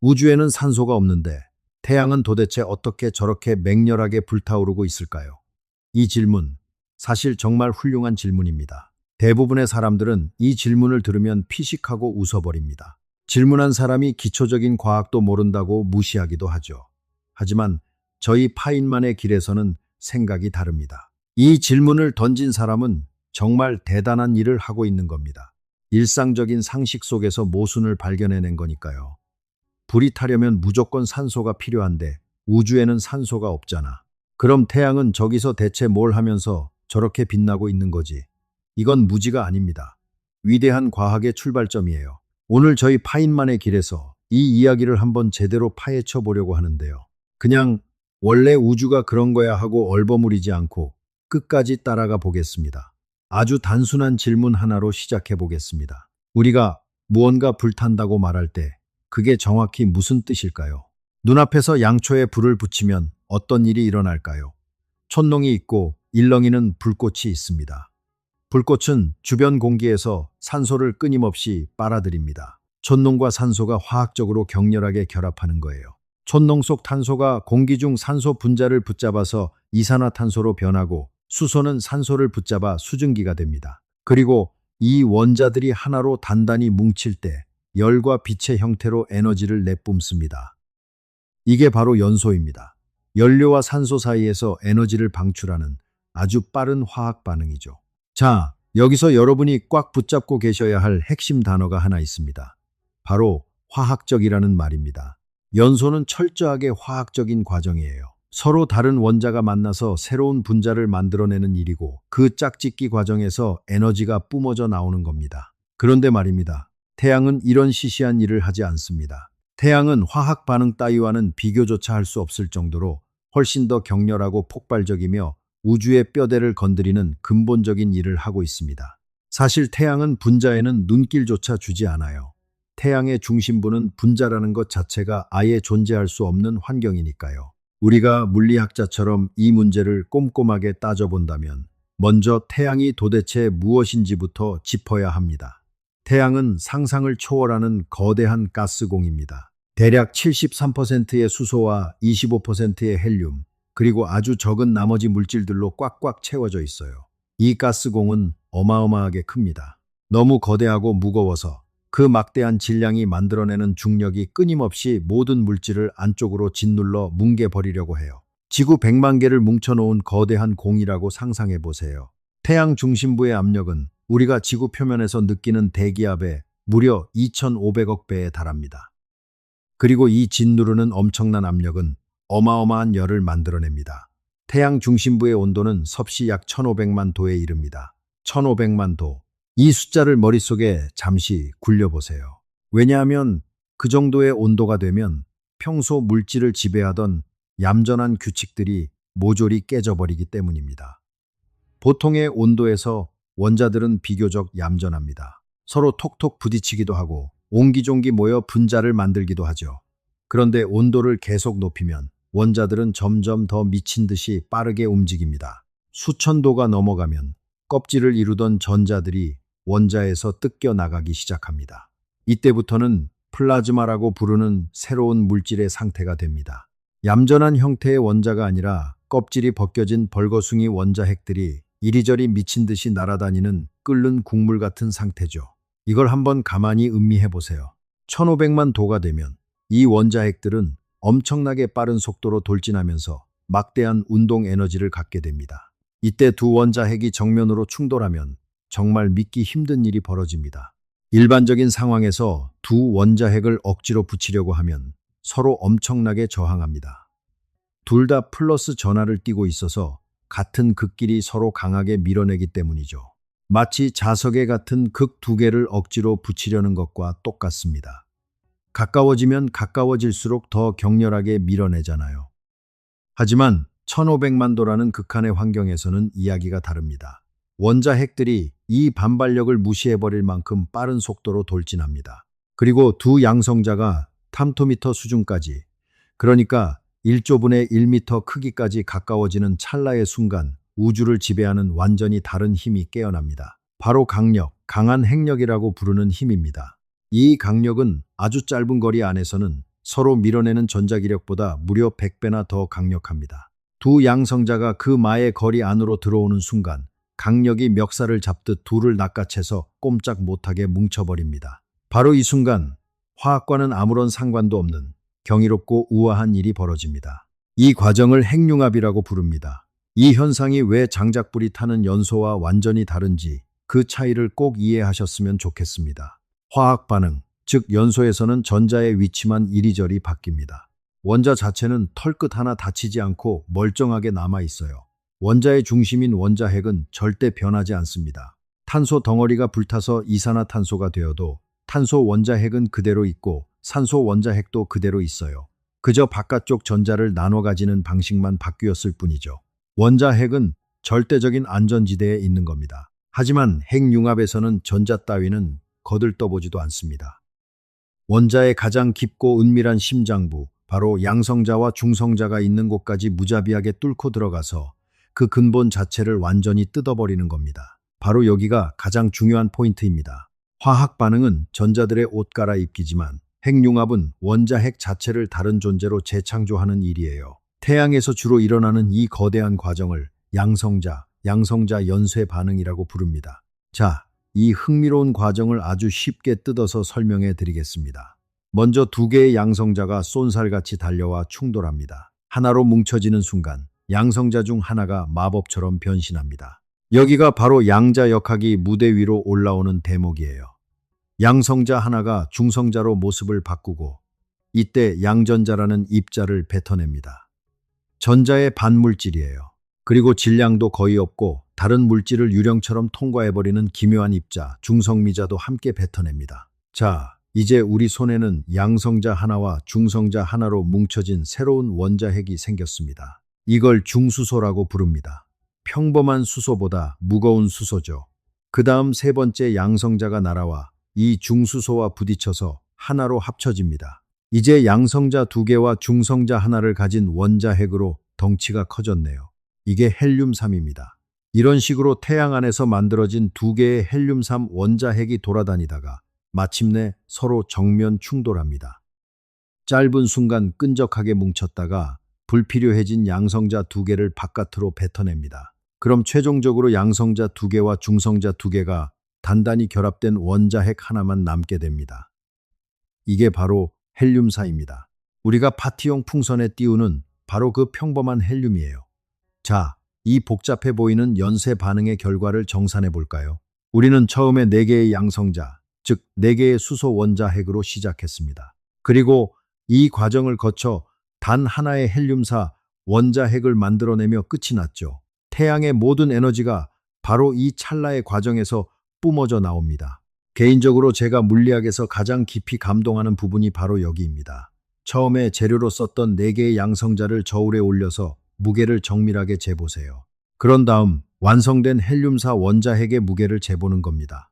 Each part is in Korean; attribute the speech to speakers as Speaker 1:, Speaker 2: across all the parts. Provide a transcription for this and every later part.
Speaker 1: 우주에는 산소가 없는데 태양은 도대체 어떻게 저렇게 맹렬하게 불타오르고 있을까요? 이 질문, 사실 정말 훌륭한 질문입니다. 대부분의 사람들은 이 질문을 들으면 피식하고 웃어버립니다. 질문한 사람이 기초적인 과학도 모른다고 무시하기도 하죠. 하지만 저희 파인만의 길에서는 생각이 다릅니다. 이 질문을 던진 사람은 정말 대단한 일을 하고 있는 겁니다. 일상적인 상식 속에서 모순을 발견해낸 거니까요. 불이 타려면 무조건 산소가 필요한데 우주에는 산소가 없잖아. 그럼 태양은 저기서 대체 뭘 하면서 저렇게 빛나고 있는 거지? 이건 무지가 아닙니다. 위대한 과학의 출발점이에요. 오늘 저희 파인만의 길에서 이 이야기를 한번 제대로 파헤쳐 보려고 하는데요. 그냥 원래 우주가 그런 거야 하고 얼버무리지 않고 끝까지 따라가 보겠습니다. 아주 단순한 질문 하나로 시작해 보겠습니다. 우리가 무언가 불탄다고 말할 때 그게 정확히 무슨 뜻일까요? 눈앞에서 양초에 불을 붙이면 어떤 일이 일어날까요? 촛농이 있고 일렁이는 불꽃이 있습니다. 불꽃은 주변 공기에서 산소를 끊임없이 빨아들입니다. 촛농과 산소가 화학적으로 격렬하게 결합하는 거예요. 촛농 속 탄소가 공기 중 산소 분자를 붙잡아서 이산화탄소로 변하고 수소는 산소를 붙잡아 수증기가 됩니다. 그리고 이 원자들이 하나로 단단히 뭉칠 때 열과 빛의 형태로 에너지를 내뿜습니다. 이게 바로 연소입니다. 연료와 산소 사이에서 에너지를 방출하는 아주 빠른 화학 반응이죠. 자, 여기서 여러분이 꽉 붙잡고 계셔야 할 핵심 단어가 하나 있습니다. 바로 화학적이라는 말입니다. 연소는 철저하게 화학적인 과정이에요. 서로 다른 원자가 만나서 새로운 분자를 만들어내는 일이고 그 짝짓기 과정에서 에너지가 뿜어져 나오는 겁니다. 그런데 말입니다. 태양은 이런 시시한 일을 하지 않습니다. 태양은 화학 반응 따위와는 비교조차 할 수 없을 정도로 훨씬 더 격렬하고 폭발적이며 우주의 뼈대를 건드리는 근본적인 일을 하고 있습니다. 사실 태양은 분자에는 눈길조차 주지 않아요. 태양의 중심부는 분자라는 것 자체가 아예 존재할 수 없는 환경이니까요. 우리가 물리학자처럼 이 문제를 꼼꼼하게 따져본다면 먼저 태양이 도대체 무엇인지부터 짚어야 합니다. 태양은 상상을 초월하는 거대한 가스공입니다. 대략 73%의 수소와 25%의 헬륨, 그리고 아주 적은 나머지 물질들로 꽉꽉 채워져 있어요. 이 가스공은 어마어마하게 큽니다. 너무 거대하고 무거워서 그 막대한 질량이 만들어내는 중력이 끊임없이 모든 물질을 안쪽으로 짓눌러 뭉개버리려고 해요. 지구 100만 개를 뭉쳐놓은 거대한 공이라고 상상해 보세요. 태양 중심부의 압력은 우리가 지구 표면에서 느끼는 대기압의 무려 2,500억 배에 달합니다. 그리고 이 짓누르는 엄청난 압력은 어마어마한 열을 만들어냅니다. 태양 중심부의 온도는 섭씨 약 1,500만 도에 이릅니다. 1,500만 도. 이 숫자를 머릿속에 잠시 굴려보세요. 왜냐하면 그 정도의 온도가 되면 평소 물질을 지배하던 얌전한 규칙들이 모조리 깨져버리기 때문입니다. 보통의 온도에서 원자들은 비교적 얌전합니다. 서로 톡톡 부딪히기도 하고 옹기종기 모여 분자를 만들기도 하죠. 그런데 온도를 계속 높이면 원자들은 점점 더 미친 듯이 빠르게 움직입니다. 수천 도가 넘어가면 껍질을 이루던 전자들이 원자에서 뜯겨 나가기 시작합니다. 이때부터는 플라즈마라고 부르는 새로운 물질의 상태가 됩니다. 얌전한 형태의 원자가 아니라 껍질이 벗겨진 벌거숭이 원자핵들이 이리저리 미친 듯이 날아다니는 끓는 국물 같은 상태죠. 이걸 한번 가만히 음미해 보세요. 1,500만 도가 되면 이 원자핵들은 엄청나게 빠른 속도로 돌진하면서 막대한 운동 에너지를 갖게 됩니다. 이때 두 원자핵이 정면으로 충돌하면 정말 믿기 힘든 일이 벌어집니다. 일반적인 상황에서 두 원자핵을 억지로 붙이려고 하면 서로 엄청나게 저항합니다. 둘 다 플러스 전하를 띠고 있어서 같은 극끼리 서로 강하게 밀어내기 때문이죠. 마치 자석에 같은 극 두 개를 억지로 붙이려는 것과 똑같습니다. 가까워지면 가까워질수록 더 격렬하게 밀어내잖아요. 하지만 1,500만 도라는 극한의 환경에서는 이야기가 다릅니다. 원자핵들이 이 반발력을 무시해버릴 만큼 빠른 속도로 돌진합니다. 그리고 두 양성자가 탐토미터 수준까지, 그러니까 1조분의 1미터 크기까지 가까워지는 찰나의 순간 우주를 지배하는 완전히 다른 힘이 깨어납니다. 바로 강력, 강한 핵력이라고 부르는 힘입니다. 이 강력은 아주 짧은 거리 안에서는 서로 밀어내는 전자기력보다 무려 100배나 더 강력합니다. 두 양성자가 그 마의 거리 안으로 들어오는 순간 강력이 멱살을 잡듯 둘을 낚아채서 꼼짝 못하게 뭉쳐버립니다. 바로 이 순간 화학과는 아무런 상관도 없는 경이롭고 우아한 일이 벌어집니다. 이 과정을 핵융합이라고 부릅니다. 이 현상이 왜 장작불이 타는 연소와 완전히 다른지 그 차이를 꼭 이해하셨으면 좋겠습니다. 화학 반응, 즉 연소에서는 전자의 위치만 이리저리 바뀝니다. 원자 자체는 털끝 하나 다치지 않고 멀쩡하게 남아 있어요. 원자의 중심인 원자핵은 절대 변하지 않습니다. 탄소 덩어리가 불타서 이산화탄소가 되어도 탄소 원자핵은 그대로 있고 산소 원자핵도 그대로 있어요. 그저 바깥쪽 전자를 나눠 가지는 방식만 바뀌었을 뿐이죠. 원자핵은 절대적인 안전지대에 있는 겁니다. 하지만 핵융합에서는 전자 따위는 거들떠보지도 않습니다. 원자의 가장 깊고 은밀한 심장부, 바로 양성자와 중성자가 있는 곳까지 무자비하게 뚫고 들어가서 그 근본 자체를 완전히 뜯어버리는 겁니다. 바로 여기가 가장 중요한 포인트입니다. 화학 반응은 전자들의 옷 갈아입기지만 핵융합은 원자핵 자체를 다른 존재로 재창조하는 일이에요. 태양에서 주로 일어나는 이 거대한 과정을 양성자 연쇄 반응이라고 부릅니다. 자, 이 흥미로운 과정을 아주 쉽게 뜯어서 설명해 드리겠습니다. 먼저 두 개의 양성자가 쏜살같이 달려와 충돌합니다. 하나로 뭉쳐지는 순간 양성자 중 하나가 마법처럼 변신합니다. 여기가 바로 양자역학이 무대 위로 올라오는 대목이에요. 양성자 하나가 중성자로 모습을 바꾸고 이때 양전자라는 입자를 뱉어냅니다. 전자의 반물질이에요. 그리고 질량도 거의 없고 다른 물질을 유령처럼 통과해버리는 기묘한 입자, 중성미자도 함께 뱉어냅니다. 자, 이제 우리 손에는 양성자 하나와 중성자 하나로 뭉쳐진 새로운 원자핵이 생겼습니다. 이걸 중수소라고 부릅니다. 평범한 수소보다 무거운 수소죠. 그 다음 세 번째 양성자가 날아와 이 중수소와 부딪혀서 하나로 합쳐집니다. 이제 양성자 두 개와 중성자 하나를 가진 원자핵으로 덩치가 커졌네요. 이게 헬륨-3입니다. 이런 식으로 태양 안에서 만들어진 두 개의 헬륨-3 원자핵이 돌아다니다가 마침내 서로 정면 충돌합니다. 짧은 순간 끈적하게 뭉쳤다가 불필요해진 양성자 두 개를 바깥으로 뱉어냅니다. 그럼 최종적으로 양성자 두 개와 중성자 두 개가 단단히 결합된 원자핵 하나만 남게 됩니다. 이게 바로 헬륨-4입니다. 우리가 파티용 풍선에 띄우는 바로 그 평범한 헬륨이에요. 자, 이 복잡해 보이는 연쇄 반응의 결과를 정산해 볼까요? 우리는 처음에 4개의 양성자, 즉 4개의 수소 원자핵으로 시작했습니다. 그리고 이 과정을 거쳐 단 하나의 헬륨-4 원자핵을 만들어내며 끝이 났죠. 태양의 모든 에너지가 바로 이 찰나의 과정에서 뿜어져 나옵니다. 개인적으로 제가 물리학에서 가장 깊이 감동하는 부분이 바로 여기입니다. 처음에 재료로 썼던 4개의 양성자를 저울에 올려서 무게를 정밀하게 재보세요. 그런 다음 완성된 헬륨-4 원자핵의 무게를 재보는 겁니다.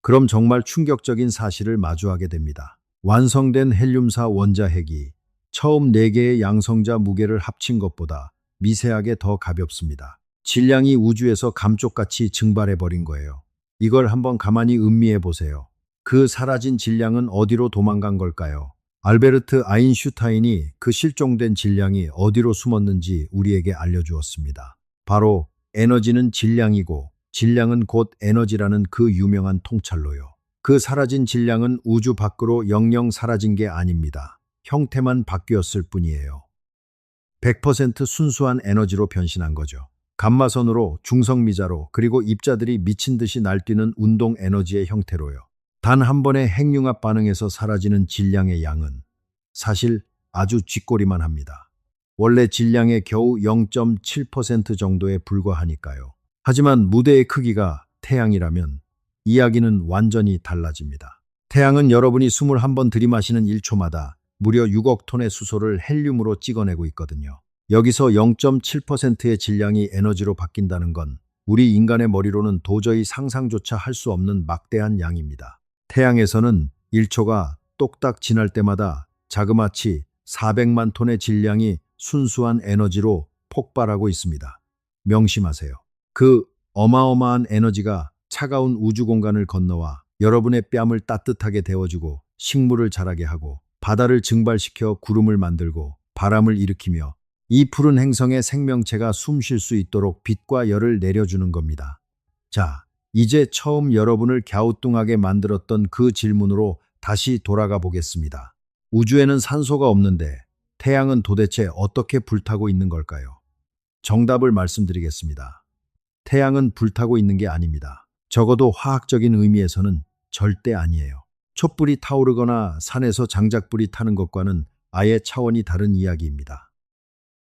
Speaker 1: 그럼 정말 충격적인 사실을 마주하게 됩니다. 완성된 헬륨-4 원자핵이 처음 4개의 양성자 무게를 합친 것보다 미세하게 더 가볍습니다. 질량이 우주에서 감쪽같이 증발해버린 거예요. 이걸 한번 가만히 음미해 보세요. 그 사라진 질량은 어디로 도망간 걸까요? 알베르트 아인슈타인이 그 실종된 질량이 어디로 숨었는지 우리에게 알려주었습니다. 바로 에너지는 질량이고 질량은 곧 에너지라는 그 유명한 통찰로요. 그 사라진 질량은 우주 밖으로 영영 사라진 게 아닙니다. 형태만 바뀌었을 뿐이에요. 100% 순수한 에너지로 변신한 거죠. 감마선으로, 중성미자로, 그리고 입자들이 미친 듯이 날뛰는 운동 에너지의 형태로요. 단 한 번의 핵융합 반응에서 사라지는 질량의 양은 사실 아주 쥐꼬리만 합니다. 원래 질량의 겨우 0.7% 정도에 불과하니까요. 하지만 무대의 크기가 태양이라면 이야기는 완전히 달라집니다. 태양은 여러분이 숨을 한 번 들이마시는 1초마다 무려 6억 톤의 수소를 헬륨으로 찍어내고 있거든요. 여기서 0.7%의 질량이 에너지로 바뀐다는 건 우리 인간의 머리로는 도저히 상상조차 할 수 없는 막대한 양입니다. 태양에서는 1초가 똑딱 지날 때마다 자그마치 400만 톤의 질량이 순수한 에너지로 폭발하고 있습니다. 명심하세요. 그 어마어마한 에너지가 차가운 우주 공간을 건너와 여러분의 뺨을 따뜻하게 데워주고 식물을 자라게 하고 바다를 증발시켜 구름을 만들고 바람을 일으키며 이 푸른 행성의 생명체가 숨 쉴 수 있도록 빛과 열을 내려주는 겁니다. 자, 이제 처음 여러분을 갸우뚱하게 만들었던 그 질문으로 다시 돌아가 보겠습니다. 우주에는 산소가 없는데 태양은 도대체 어떻게 불타고 있는 걸까요? 정답을 말씀드리겠습니다. 태양은 불타고 있는 게 아닙니다. 적어도 화학적인 의미에서는 절대 아니에요. 촛불이 타오르거나 산에서 장작불이 타는 것과는 아예 차원이 다른 이야기입니다.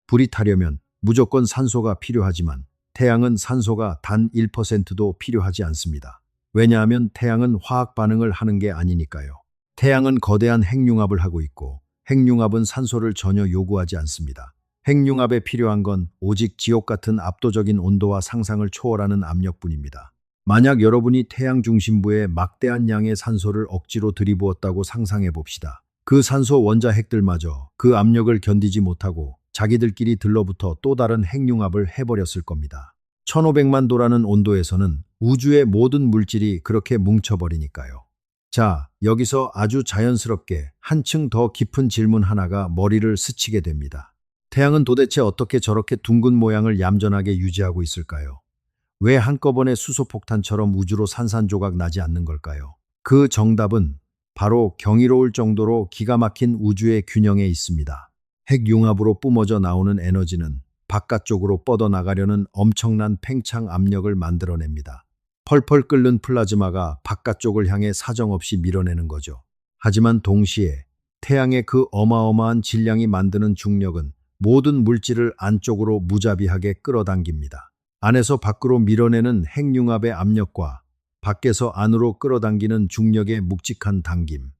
Speaker 1: 불이 타려면 무조건 산소가 필요하지만 태양은 산소가 단 1%도 필요하지 않습니다. 왜냐하면 태양은 화학 반응을 하는 게 아니니까요. 태양은 거대한 핵융합을 하고 있고 핵융합은 산소를 전혀 요구하지 않습니다. 핵융합에 필요한 건 오직 지옥 같은 압도적인 온도와 상상을 초월하는 압력뿐입니다. 만약 여러분이 태양 중심부에 막대한 양의 산소를 억지로 들이부었다고 상상해 봅시다. 그 산소 원자 핵들마저 그 압력을 견디지 못하고 자기들끼리 들러붙어 또 다른 핵융합을 해버렸을 겁니다. 1500만 도라는 온도에서는 우주의 모든 물질이 그렇게 뭉쳐버리니까요. 자, 여기서 아주 자연스럽게 한층 더 깊은 질문 하나가 머리를 스치게 됩니다. 태양은 도대체 어떻게 저렇게 둥근 모양을 얌전하게 유지하고 있을까요? 왜 한꺼번에 수소폭탄처럼 우주로 산산조각 나지 않는 걸까요? 그 정답은 바로 경이로울 정도로 기가 막힌 우주의 균형에 있습니다. 핵융합으로 뿜어져 나오는 에너지는 바깥쪽으로 뻗어나가려는 엄청난 팽창 압력을 만들어냅니다. 펄펄 끓는 플라즈마가 바깥쪽을 향해 사정없이 밀어내는 거죠. 하지만 동시에 태양의 그 어마어마한 질량이 만드는 중력은 모든 물질을 안쪽으로 무자비하게 끌어당깁니다. 안에서 밖으로 밀어내는 핵융합의 압력과 밖에서 안으로 끌어당기는 중력의 묵직한 당김.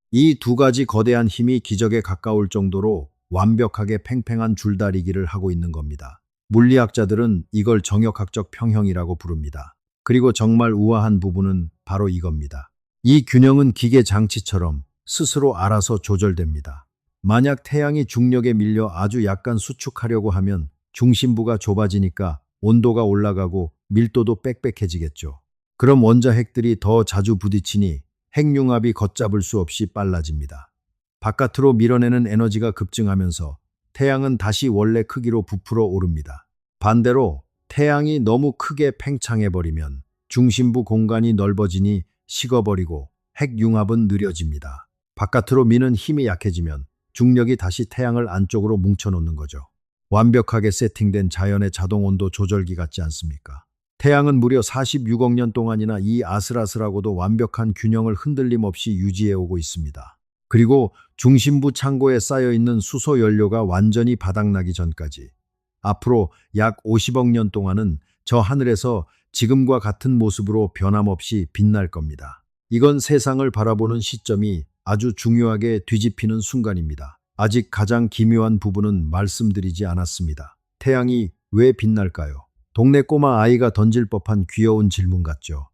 Speaker 1: 이 두 가지 거대한 힘이 기적에 가까울 정도로 완벽하게 팽팽한 줄다리기를 하고 있는 겁니다. 물리학자들은 이걸 정역학적 평형이라고 부릅니다. 그리고 정말 우아한 부분은 바로 이겁니다. 이 균형은 기계 장치처럼 스스로 알아서 조절됩니다. 만약 태양이 중력에 밀려 아주 약간 수축하려고 하면 중심부가 좁아지니까 온도가 올라가고 밀도도 빽빽해지겠죠. 그럼 원자핵들이 더 자주 부딪히니 핵융합이 걷잡을 수 없이 빨라집니다. 바깥으로 밀어내는 에너지가 급증하면서 태양은 다시 원래 크기로 부풀어 오릅니다. 반대로 태양이 너무 크게 팽창해버리면 중심부 공간이 넓어지니 식어버리고 핵융합은 느려집니다. 바깥으로 미는 힘이 약해지면 중력이 다시 태양을 안쪽으로 뭉쳐놓는 거죠. 완벽하게 세팅된 자연의 자동온도 조절기 같지 않습니까? 태양은 무려 46억 년 동안이나 이 아슬아슬하고도 완벽한 균형을 흔들림 없이 유지해오고 있습니다. 그리고 중심부 창고에 쌓여있는 수소 연료가 완전히 바닥나기 전까지 앞으로 약 50억 년 동안은 저 하늘에서 지금과 같은 모습으로 변함없이 빛날 겁니다. 이건 세상을 바라보는 시점이 아주 중요하게 뒤집히는 순간입니다. 아직 가장 기묘한 부분은 말씀드리지 않았습니다. 태양이 왜 빛날까요? 동네 꼬마 아이가 던질 법한 귀여운 질문 같죠.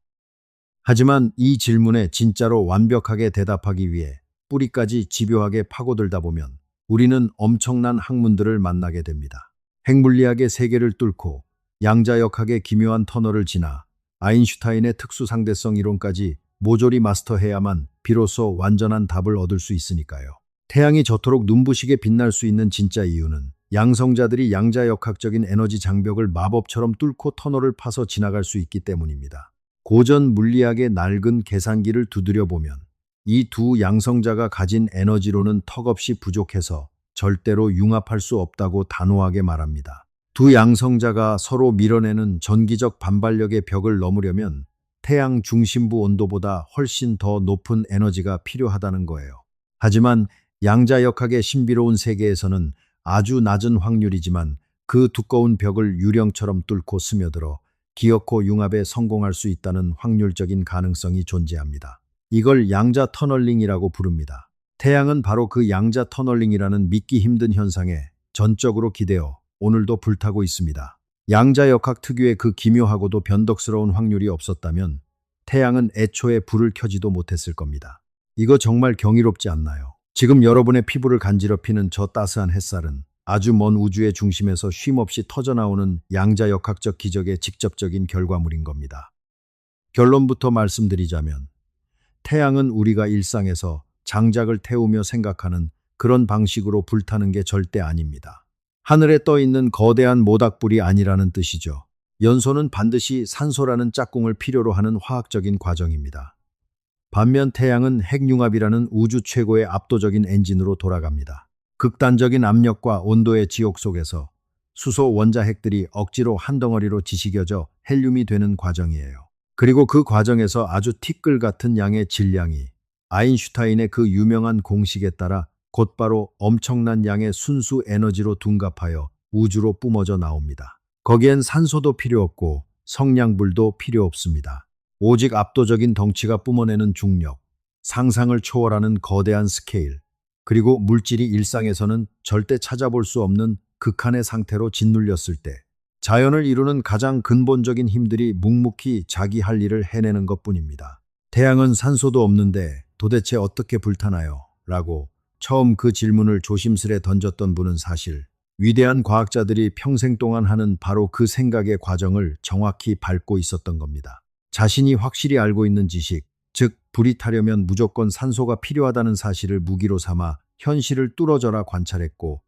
Speaker 1: 하지만 이 질문에 진짜로 완벽하게 대답하기 위해 뿌리까지 집요하게 파고들다 보면 우리는 엄청난 학문들을 만나게 됩니다. 핵물리학의 세계를 뚫고 양자역학의 기묘한 터널을 지나 아인슈타인의 특수상대성 이론까지 모조리 마스터해야만 비로소 완전한 답을 얻을 수 있으니까요. 태양이 저토록 눈부시게 빛날 수 있는 진짜 이유는 양성자들이 양자역학적인 에너지 장벽을 마법처럼 뚫고 터널을 파서 지나갈 수 있기 때문입니다. 고전 물리학의 낡은 계산기를 두드려 보면 이 두 양성자가 가진 에너지로는 턱없이 부족해서 절대로 융합할 수 없다고 단호하게 말합니다. 두 양성자가 서로 밀어내는 전기적 반발력의 벽을 넘으려면 태양 중심부 온도보다 훨씬 더 높은 에너지가 필요하다는 거예요. 하지만 양자역학의 신비로운 세계에서는 아주 낮은 확률이지만 그 두꺼운 벽을 유령처럼 뚫고 스며들어 기어코 융합에 성공할 수 있다는 확률적인 가능성이 존재합니다. 이걸 양자 터널링이라고 부릅니다. 태양은 바로 그 양자 터널링이라는 믿기 힘든 현상에 전적으로 기대어 오늘도 불타고 있습니다. 양자역학 특유의 그 기묘하고도 변덕스러운 확률이 없었다면 태양은 애초에 불을 켜지도 못했을 겁니다. 이거 정말 경이롭지 않나요? 지금 여러분의 피부를 간지럽히는 저 따스한 햇살은 아주 먼 우주의 중심에서 쉼없이 터져나오는 양자역학적 기적의 직접적인 결과물인 겁니다. 결론부터 말씀드리자면 태양은 우리가 일상에서 장작을 태우며 생각하는 그런 방식으로 불타는 게 절대 아닙니다. 하늘에 떠 있는 거대한 모닥불이 아니라는 뜻이죠. 연소는 반드시 산소라는 짝꿍을 필요로 하는 화학적인 과정입니다. 반면 태양은 핵융합이라는 우주 최고의 압도적인 엔진으로 돌아갑니다. 극단적인 압력과 온도의 지옥 속에서 수소 원자핵들이 억지로 한 덩어리로 지식여져 헬륨이 되는 과정이에요. 그리고 그 과정에서 아주 티끌 같은 양의 질량이 아인슈타인의 그 유명한 공식에 따라 곧바로 엄청난 양의 순수 에너지로 둔갑하여 우주로 뿜어져 나옵니다. 거기엔 산소도 필요 없고 성냥불도 필요 없습니다. 오직 압도적인 덩치가 뿜어내는 중력, 상상을 초월하는 거대한 스케일, 그리고 물질이 일상에서는 절대 찾아볼 수 없는 극한의 상태로 짓눌렸을 때 자연을 이루는 가장 근본적인 힘들이 묵묵히 자기 할 일을 해내는 것뿐입니다. 태양은 산소도 없는데 도대체 어떻게 불타나요? 라고 처음 그 질문을 조심스레 던졌던 분은 사실 위대한 과학자들이 평생 동안 하는 바로 그 생각의 과정을 정확히 밟고 있었던 겁니다. 자신이 확실히 알고 있는 지식, 즉 불이 타려면 무조건 산소가 필요하다는 사실을 무기로 삼아 현실을 뚫어져라 관찰했고,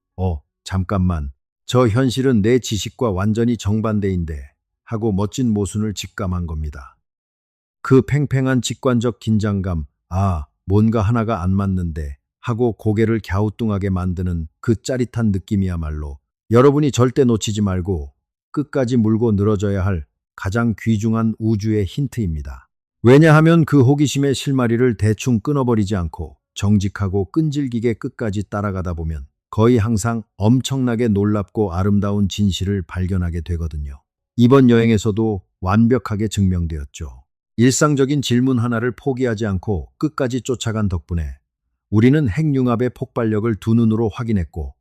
Speaker 1: 잠깐만, 저 현실은 내 지식과 완전히 정반대인데 하고 멋진 모순을 직감한 겁니다. 그 팽팽한 직관적 긴장감, 뭔가 하나가 안 맞는데 하고 고개를 갸우뚱하게 만드는 그 짜릿한 느낌이야말로 여러분이 절대 놓치지 말고 끝까지 물고 늘어져야 할 가장 귀중한 우주의 힌트입니다. 왜냐하면 그 호기심의 실마리를 대충 끊어버리지 않고 정직하고 끈질기게 끝까지 따라가다 보면 거의 항상 엄청나게 놀랍고 아름다운 진실을 발견하게 되거든요. 이번 여행에서도 완벽하게 증명되었죠. 일상적인 질문 하나를 포기하지 않고 끝까지 쫓아간 덕분에 우리는 핵융합의 폭발력을 두 눈으로 확인했고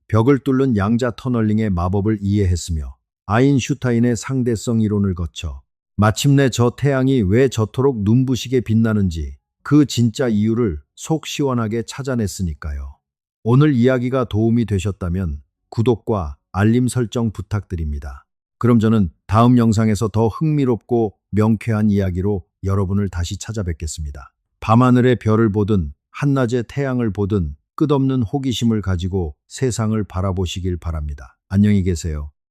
Speaker 1: 벽을 뚫는 양자 터널링의 마법을 이해했으며 아인슈타인의 상대성 이론을 거쳐 마침내 저 태양이 왜 저토록 눈부시게 빛나는지 그 진짜 이유를 속 시원하게 찾아냈으니까요. 오늘 이야기가 도움이 되셨다면 구독과 알림 설정 부탁드립니다. 그럼 저는 다음 영상에서 더 흥미롭고 명쾌한 이야기로 여러분을 다시 찾아뵙겠습니다. 밤하늘의 별을 보든 한낮의 태양을 보든 끝없는 호기심을 가지고 세상을 바라보시길 바랍니다. 안녕히 계세요.